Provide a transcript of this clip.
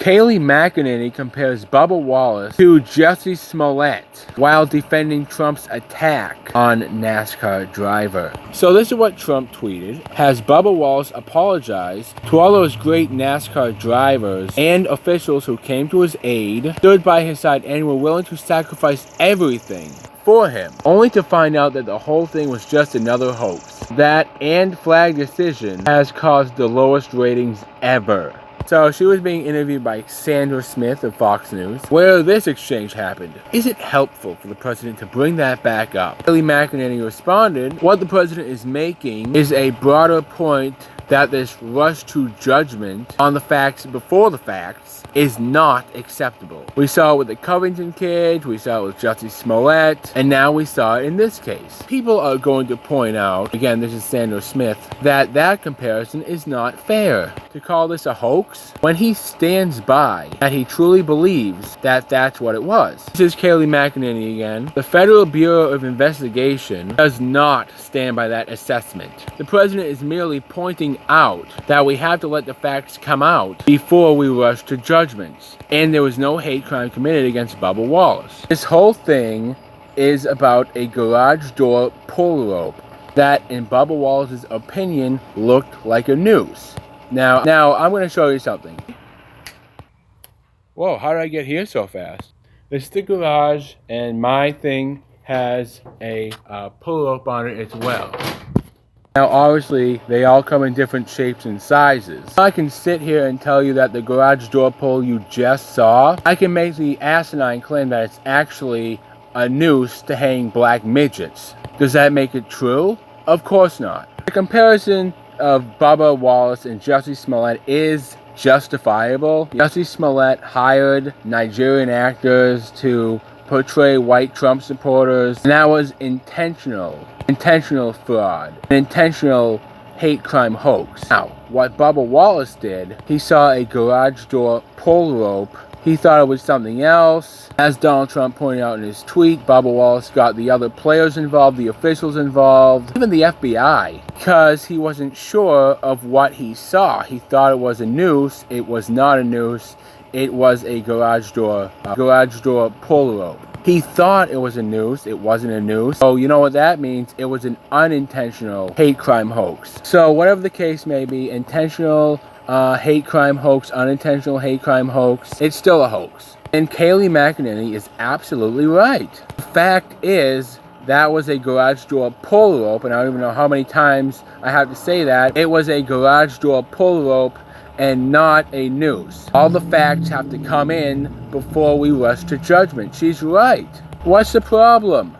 Kayleigh compares Bubba Wallace to Jussie Smollett while defending Trump's attack on NASCAR driver. So this is what Trump tweeted. Has Bubba Wallace apologized to all those great NASCAR drivers and officials who came to his aid, stood by his side, and were willing to sacrifice everything for him, only to find out that the whole thing was just another hoax. That and flag decision has caused the lowest ratings ever. So she was being interviewed by Sandra Smith of Fox News, where this exchange happened. Is it helpful for the president to bring that back up? Kayleigh responded, what the president is making is a broader point that this rush to judgment on the facts before the facts is not acceptable. We saw it with the Covington kids, we saw it with Jussie Smollett, and now we saw it in this case. People are going to point out, again this is Sandra Smith, that comparison is not fair. To call this a hoax, when he stands by that he truly believes that that's what it was. This is Kayleigh again. The Federal Bureau of Investigation does not stand by that assessment. The president is merely pointing out that we have to let the facts come out before we rush to judgments. And there was no hate crime committed against Bubba Wallace. This whole thing is about a garage door pull rope that, in Bubba Wallace's opinion, looked like a noose. Now I'm going to show you something. Whoa, how did I get here so fast? This is the garage, and my thing has a pull rope on it as well. Now obviously they all come in different shapes and sizes. I can sit here and tell you that the garage door pull you just saw, I can make the asinine claim that it's actually a noose to hang black midgets. Does that make it true? Of course not. The comparison of Bubba Wallace and Jussie Smollett is justifiable. Jussie Smollett hired Nigerian actors to portray white Trump supporters, and that was intentional fraud, an intentional hate crime hoax. Now, what Bubba Wallace did, he saw a garage door pull rope. He thought it was something else. As Donald Trump pointed out in his tweet, Bubba Wallace got the other players involved, the officials involved, even the FBI, because he wasn't sure of what he saw. He thought it was a noose. It was not a noose. It was a garage door pull rope. He thought it was a noose. It wasn't a noose. So you know what that means? It was an unintentional hate crime hoax. So whatever the case may be, intentional hate crime hoax, unintentional hate crime hoax, it's still a hoax. And Kayleigh is absolutely right. The fact is, that was a garage door pull rope, and I don't even know how many times I have to say that. It was a garage door pull rope and not a noose. All the facts have to come in before we rush to judgment. She's right. What's the problem?